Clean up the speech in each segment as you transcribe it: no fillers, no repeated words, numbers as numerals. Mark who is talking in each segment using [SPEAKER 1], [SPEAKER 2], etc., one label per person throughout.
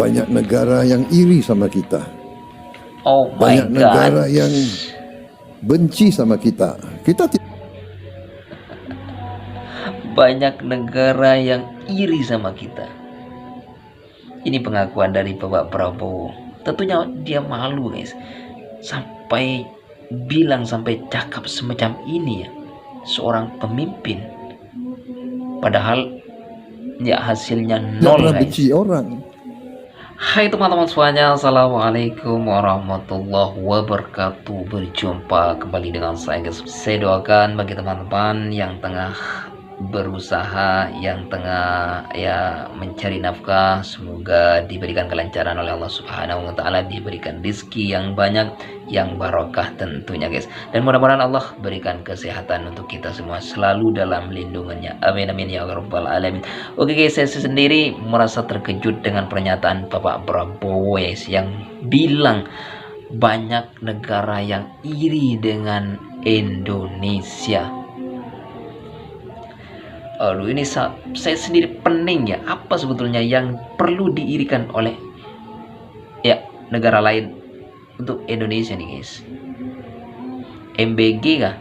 [SPEAKER 1] Banyak negara yang iri sama kita.
[SPEAKER 2] Oh my
[SPEAKER 1] Banyak negara
[SPEAKER 2] God.
[SPEAKER 1] yang benci sama kita.
[SPEAKER 2] Banyak negara yang iri sama kita. Ini pengakuan dari Bapak Prabowo. Tentunya dia malu guys. Sampai bilang, sampai cakap semacam ini ya. Seorang pemimpin. Padahal ya hasilnya
[SPEAKER 1] Tidak
[SPEAKER 2] nol
[SPEAKER 1] pernah
[SPEAKER 2] guys.
[SPEAKER 1] benci orang.
[SPEAKER 2] Hai teman-teman semuanya, assalamualaikum warahmatullahi wabarakatuh. Berjumpa kembali dengan saya guys. Saya doakan bagi teman-teman yang tengah berusaha, yang tengah ya mencari nafkah, semoga diberikan kelancaran oleh Allah Subhanahu wa taala, diberikan rezeki yang banyak, yang barokah tentunya guys. Dan mudah-mudahan Allah berikan kesehatan untuk kita semua selalu dalam lindungannya. Amin amin ya rabbal alamin. Oke guys, saya sendiri merasa terkejut dengan pernyataan Bapak Prabowo guys, yang bilang banyak negara yang iri dengan Indonesia. Aduh, ini saya sendiri pening ya. Apa sebetulnya yang perlu diirikan oleh ya negara lain untuk Indonesia nih guys? MBG kah?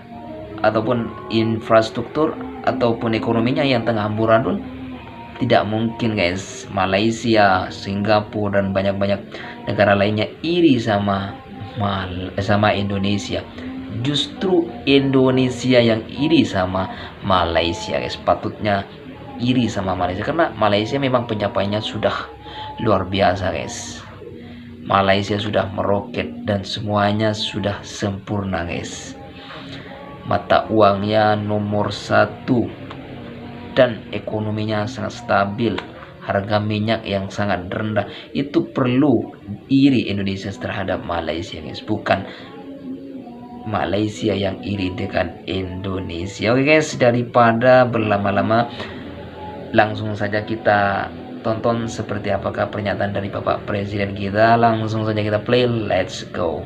[SPEAKER 2] Ataupun infrastruktur ataupun ekonominya yang tengah amburadul? Tidak mungkin guys. Malaysia, Singapura dan banyak-banyak negara lainnya iri sama Indonesia. Justru Indonesia yang iri sama Malaysia guys. Patutnya iri sama Malaysia karena Malaysia memang pencapaiannya sudah luar biasa guys. Malaysia sudah meroket dan semuanya sudah sempurna guys. Mata uangnya nomor 1 dan ekonominya sangat stabil. Harga minyak yang sangat rendah. Itu perlu iri Indonesia terhadap Malaysia guys, bukan Malaysia yang iri dengan Indonesia. Oke guys, daripada berlama-lama, langsung saja kita tonton seperti apakah pernyataan dari Bapak Presiden kita. Langsung saja kita play, let's go.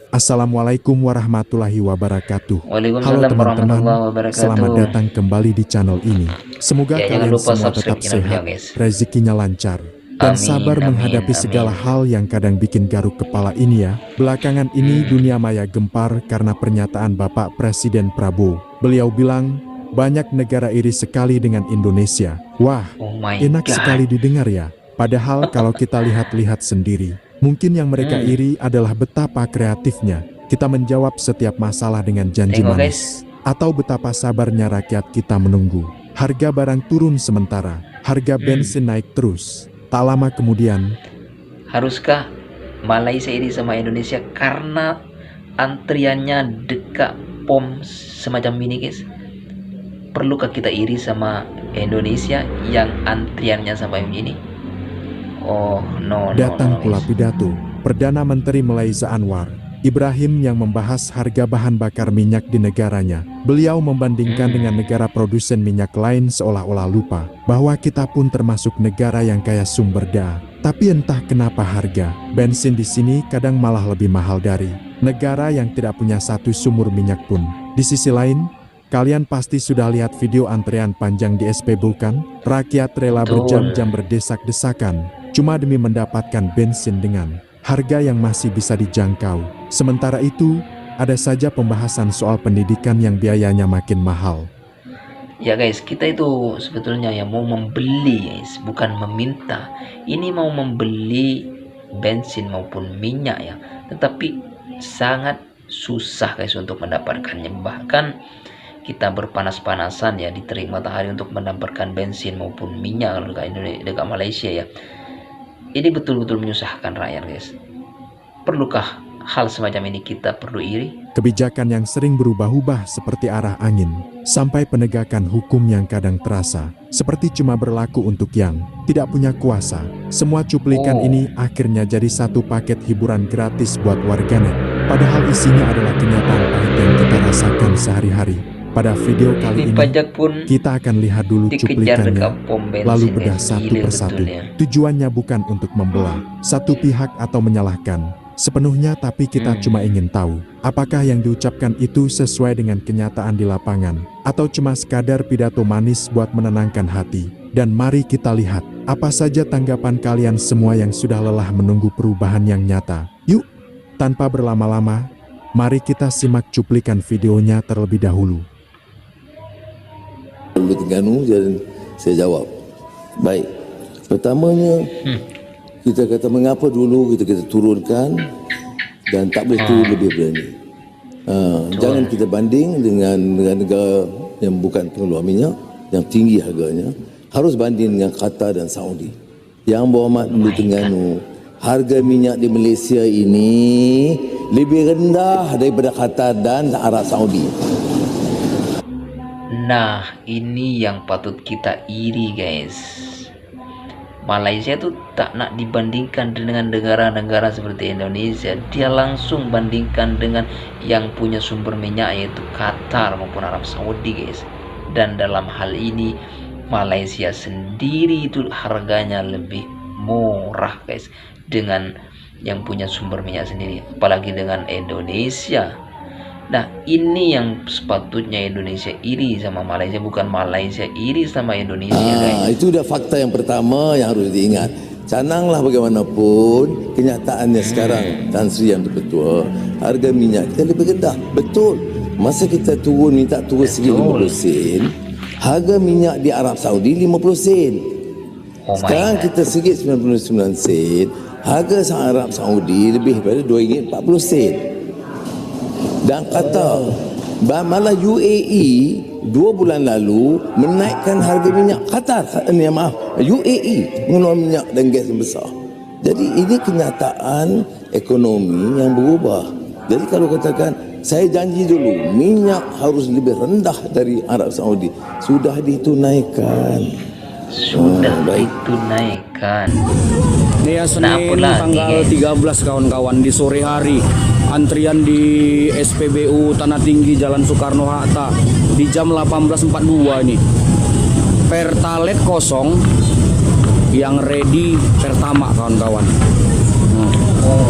[SPEAKER 3] Assalamualaikum warahmatullahi wabarakatuh.
[SPEAKER 2] Waalaikumsalam
[SPEAKER 3] Halo teman-teman,
[SPEAKER 2] warahmatullahi wabarakatuh.
[SPEAKER 3] selamat datang kembali di channel ini. Semoga
[SPEAKER 2] Ya, jangan
[SPEAKER 3] kalian
[SPEAKER 2] lupa
[SPEAKER 3] semua
[SPEAKER 2] subscribe
[SPEAKER 3] tetap
[SPEAKER 2] channel
[SPEAKER 3] sehat,
[SPEAKER 2] beliau, guys.
[SPEAKER 3] rezekinya lancar, dan
[SPEAKER 2] Amin,
[SPEAKER 3] sabar
[SPEAKER 2] amin,
[SPEAKER 3] menghadapi
[SPEAKER 2] amin.
[SPEAKER 3] segala hal yang kadang bikin garuk kepala ini ya. Belakangan ini dunia maya gempar karena pernyataan Bapak Presiden Prabowo. Beliau bilang, banyak negara iri sekali dengan Indonesia. Wah,
[SPEAKER 2] Oh my
[SPEAKER 3] enak
[SPEAKER 2] God.
[SPEAKER 3] sekali didengar ya. Padahal kalau kita lihat-lihat sendiri, mungkin yang mereka iri adalah betapa kreatifnya kita menjawab setiap masalah dengan janji
[SPEAKER 2] Tengok,
[SPEAKER 3] manis. Atau betapa sabarnya rakyat kita menunggu. Harga barang turun sementara, harga bensin naik terus. Tak lama kemudian,
[SPEAKER 2] Haruskah Malaysia iri sama Indonesia karena antriannya dekat pom semacam ini guys? Perlukah kita iri sama Indonesia yang antriannya sama ini? Oh no,
[SPEAKER 3] datang
[SPEAKER 2] no,
[SPEAKER 3] pula
[SPEAKER 2] guys.
[SPEAKER 3] pidato Perdana Menteri Malaysia Anwar Ibrahim yang membahas harga bahan bakar minyak di negaranya. Beliau membandingkan dengan negara produsen minyak lain seolah-olah lupa bahwa kita pun termasuk negara yang kaya sumber daya. Tapi entah kenapa harga bensin di sini kadang malah lebih mahal dari negara yang tidak punya satu sumur minyak pun. Di sisi lain, kalian pasti sudah lihat video antrean panjang di SPBU kan? Rakyat rela
[SPEAKER 2] Betul.
[SPEAKER 3] berjam-jam berdesak-desakan cuma demi mendapatkan bensin dengan harga yang masih bisa dijangkau. Sementara itu, ada saja pembahasan soal pendidikan yang biayanya makin mahal.
[SPEAKER 2] Ya guys, kita itu sebetulnya yang mau membeli guys, bukan meminta. Ini mau membeli bensin maupun minyak ya, tetapi sangat susah guys untuk mendapatkannya. Bahkan kita berpanas-panasan ya di terik matahari untuk mendapatkan bensin maupun minyak kalau dekat Malaysia ya. Ini betul-betul menyusahkan rakyat guys. Perlukah hal semacam ini kita perlu iri?
[SPEAKER 3] Kebijakan yang sering berubah-ubah seperti arah angin, sampai penegakan hukum yang kadang terasa seperti cuma berlaku untuk yang tidak punya kuasa. Semua cuplikan ini akhirnya jadi satu paket hiburan gratis buat warganet. Padahal isinya adalah kenyataan pahit yang kita rasakan sehari-hari. Pada video kali ini,
[SPEAKER 2] pajak pun
[SPEAKER 3] kita akan lihat dulu
[SPEAKER 2] dikejar
[SPEAKER 3] cuplikannya,
[SPEAKER 2] dekat pom bensin
[SPEAKER 3] lalu bedah
[SPEAKER 2] guys.
[SPEAKER 3] satu
[SPEAKER 2] Gila
[SPEAKER 3] persatu.
[SPEAKER 2] betul ya.
[SPEAKER 3] Tujuannya bukan untuk membelah satu pihak atau menyalahkan sepenuhnya, tapi kita cuma ingin tahu, apakah yang diucapkan itu sesuai dengan kenyataan di lapangan, atau cuma sekadar pidato manis buat menenangkan hati. Dan mari kita lihat, apa saja tanggapan kalian semua yang sudah lelah menunggu perubahan yang nyata. Yuk, tanpa berlama-lama, mari kita simak cuplikan videonya terlebih dahulu.
[SPEAKER 4] Lalu Terengganu, dan saya jawab. Baik, pertamanya kita kata mengapa dulu kita turunkan dan tak boleh turun lebih dari ini. Jangan kita banding dengan negara yang bukan pengeluar minyak, yang tinggi harganya. Harus banding dengan Qatar dan Saudi. Yang berhormat Lalu Terengganu, harga minyak di Malaysia ini lebih rendah daripada Qatar dan Arab Saudi.
[SPEAKER 2] Nah, ini yang patut kita iri, guys. Malaysia tuh tak nak dibandingkan dengan negara-negara seperti Indonesia. Dia langsung bandingkan dengan yang punya sumber minyak, yaitu Qatar maupun Arab Saudi, guys. Dan dalam hal ini Malaysia sendiri itu harganya lebih murah, guys, dengan yang punya sumber minyak sendiri, apalagi dengan Indonesia. Nah, ini yang sepatutnya Indonesia iri sama Malaysia, bukan Malaysia iri sama Indonesia, guys.
[SPEAKER 4] Itu dah fakta yang pertama yang harus diingat. Cananglah bagaimanapun kenyataannya sekarang, Tan Sri yang ketua, harga minyak kita lebih rendah. Betul. Masa kita minta turun segi 50 sen, harga minyak di Arab Saudi 50 sen. Sekarang kita segi 99 sen, harga Arab Saudi lebih daripada RM2.40 sen. Dan kata malah UAE 2 bulan lalu menaikkan harga minyak. UAE mengeluarkan minyak dan gas yang besar. Jadi ini kenyataan ekonomi yang berubah. Jadi kalau katakan saya janji dulu minyak harus lebih rendah dari Arab Saudi, sudah ditunaikan.
[SPEAKER 2] Ditunaikan.
[SPEAKER 5] Ini ya Senin tanggal 13 kawan-kawan, di sore hari. Antrian di SPBU Tanah Tinggi Jalan Soekarno-Hatta di jam 18.42 ini. Pertalite kosong, yang ready Pertama kawan-kawan.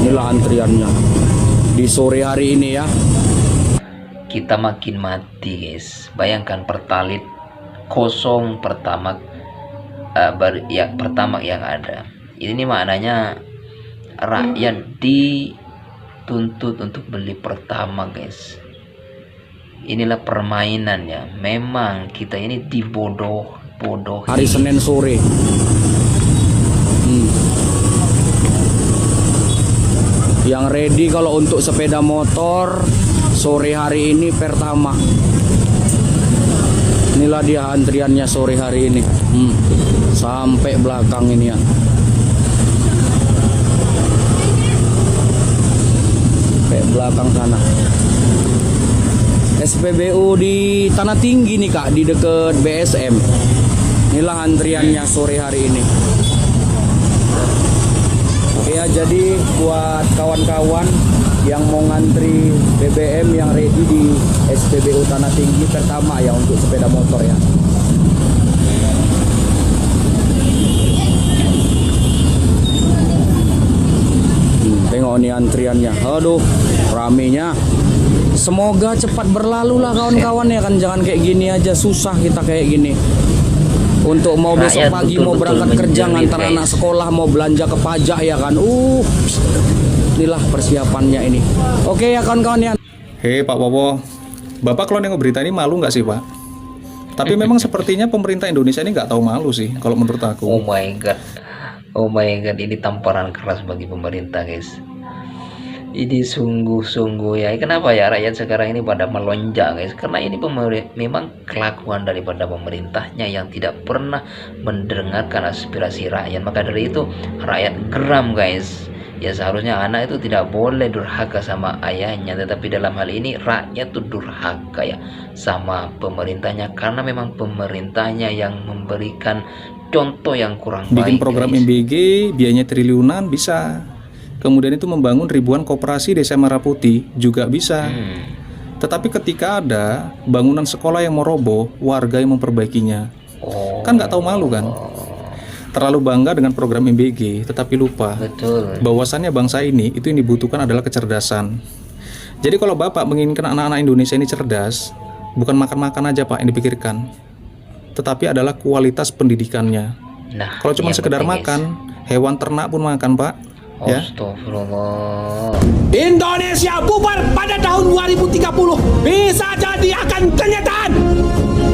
[SPEAKER 5] Inilah antriannya di sore hari ini ya.
[SPEAKER 2] Kita makin mati, guys. Bayangkan Pertalite kosong, Pertamax Pertamax yang ada. Ini maknanya rakyat dituntut untuk beli Pertamax, guys. Inilah permainannya. Memang kita ini dibodoh-bodoh.
[SPEAKER 5] Hari Senin sore. Yang ready kalau untuk sepeda motor sore hari ini Pertamax. Inilah dia antriannya sore hari ini. Sampai belakang ini ya. Sampai belakang sana. SPBU di Tanah Tinggi nih Kak, di dekat BSM. Inilah antriannya sore hari ini. Oke ya, jadi buat kawan-kawan yang mau ngantri BBM yang ready di SPBU Tanah Tinggi Pertamax ya, untuk sepeda motor ya. Tengok nih antriannya. Aduh, ramenya. Semoga cepat berlalu lah kawan-kawan ya kan, jangan kayak gini aja, susah kita kayak gini. Untuk mau besok pagi mau berangkat kerja, ngantar anak sekolah, mau belanja ke pajak ya kan. Inilah persiapannya ini. Oke ya kawan-kawan ya.
[SPEAKER 6] Hei Pak Popo, Bapak kalau nengok berita ini malu nggak sih Pak? Tapi memang sepertinya pemerintah Indonesia ini nggak tahu malu sih kalau menurut aku.
[SPEAKER 2] Oh my god, ini tamparan keras bagi pemerintah, guys. Ini sungguh-sungguh ya. Kenapa ya rakyat sekarang ini pada melonjak, guys? Karena ini memang kelakuan daripada pemerintahnya yang tidak pernah mendengarkan aspirasi rakyat. Maka dari itu rakyat geram, guys. Ya seharusnya anak itu tidak boleh durhaka sama ayahnya, tetapi dalam hal ini rakyat tuh durhaka ya sama pemerintahnya, karena memang pemerintahnya yang memberikan contoh yang kurang baik.
[SPEAKER 6] Bikin program MBG biayanya triliunan bisa. Kemudian itu membangun ribuan koperasi desa Merah Putih juga bisa. Tetapi ketika ada bangunan sekolah yang mau roboh, warga yang memperbaikinya, kan nggak tahu malu kan? terlalu bangga dengan program MBG, tetapi lupa
[SPEAKER 2] Betul.
[SPEAKER 6] bahwasannya bangsa ini itu yang dibutuhkan adalah kecerdasan. Jadi kalau Bapak menginginkan anak-anak Indonesia ini cerdas, bukan makan-makan aja Pak yang dipikirkan, tetapi adalah kualitas pendidikannya.
[SPEAKER 2] Nah,
[SPEAKER 6] Kalau cuma
[SPEAKER 2] yang
[SPEAKER 6] sekedar
[SPEAKER 2] penting, guys.
[SPEAKER 6] makan, hewan ternak pun makan Pak. Ya.
[SPEAKER 2] Astagfirullah.
[SPEAKER 7] Indonesia bubar pada tahun 2030 bisa jadi akan kenyataan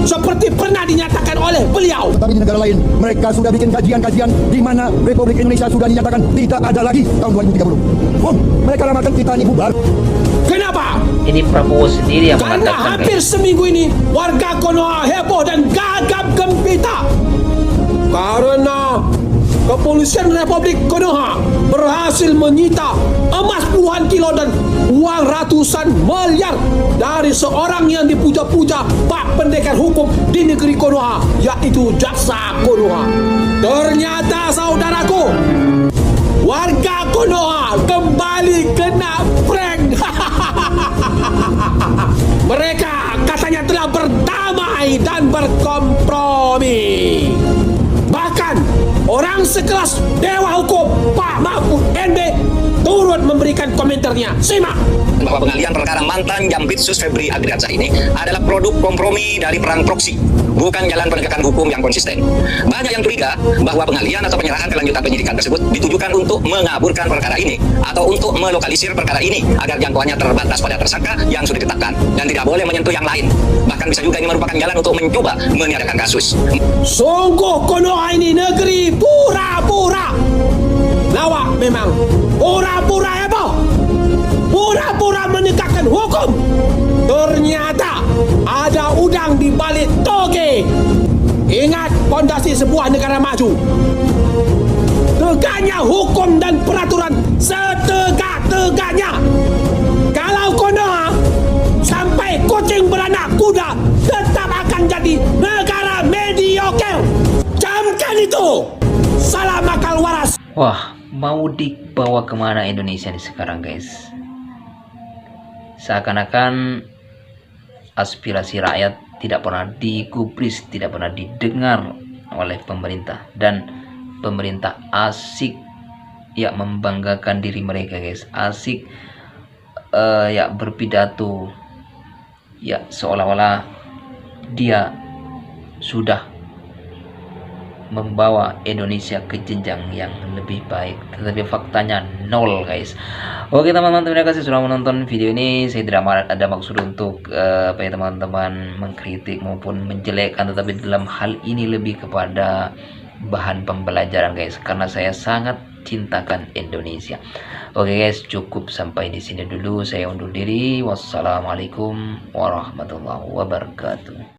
[SPEAKER 7] seperti pernah dinyatakan oleh beliau.
[SPEAKER 8] Tetapi di negara lain mereka sudah bikin kajian-kajian di mana Republik Indonesia sudah dinyatakan tidak ada lagi tahun 2030. Mereka ramalkan kita ini bubar.
[SPEAKER 7] Kenapa?
[SPEAKER 2] Ini Prabowo sendiri yang
[SPEAKER 7] Karena
[SPEAKER 2] mengatakan,
[SPEAKER 7] hampir
[SPEAKER 2] guys.
[SPEAKER 7] seminggu ini warga Konoha heboh dan gagap gempita karena Kepolisian Republik Konoha berhasil menyita emas puluhan kilo dan uang ratusan miliar dari seorang yang dipuja-puja Pak Pendekar Hukum di negeri Konoha, yaitu Jaksa Konoha. Ternyata saudaraku, warga Konoha kembali kena prank. Mereka katanya telah berdamai dan berkompromi. Bahkan orang sekelas Dewa Hukum Pak Mahfud MD turut memberikan komentarnya. Simak.
[SPEAKER 9] Bahwa pengalihan perkara mantan Jampitsus Febri Agriansyah ini adalah produk kompromi dari perang proksi, bukan jalan penegakan hukum yang konsisten. Banyak yang curiga bahwa pengalihan atau penyerahan kelanjutan penyidikan tersebut ditujukan untuk mengaburkan perkara ini atau untuk melokalisir perkara ini agar jangkauannya terbatas pada tersangka yang sudah ditetapkan dan tidak boleh menyentuh yang lain. Bahkan bisa juga ini merupakan jalan untuk mencoba meniadakan kasus.
[SPEAKER 7] Sungguh Konoha ini negeri pura-pura. Lawak memang pura-pura heboh, pura-pura menegakkan hukum. Ternyata ada udang di balik toge. Ingat pondasi sebuah negara maju, tegaknya hukum dan peraturan setegak-tegaknya. Kalau Konoha sampai kucing beranak kuda, tetap akan jadi negara mediocre. Camkan itu. Salam akal waras.
[SPEAKER 2] Wah, mau dibawa kemana Indonesia ini sekarang, guys? Seakan-akan aspirasi rakyat tidak pernah digubris, tidak pernah didengar oleh pemerintah, dan pemerintah asik ya membanggakan diri mereka, guys. Asik ya berpidato ya seolah-olah dia sudah membawa Indonesia ke jenjang yang lebih baik, tetapi faktanya nol, guys. Oke teman-teman, terima kasih sudah menonton video ini. Saya tidak ada maksud untuk teman-teman mengkritik maupun menjelekkan, tetapi dalam hal ini lebih kepada bahan pembelajaran, guys, karena saya sangat cintakan Indonesia. Oke guys, cukup sampai di sini dulu. Saya undur diri. Wassalamualaikum warahmatullahi wabarakatuh.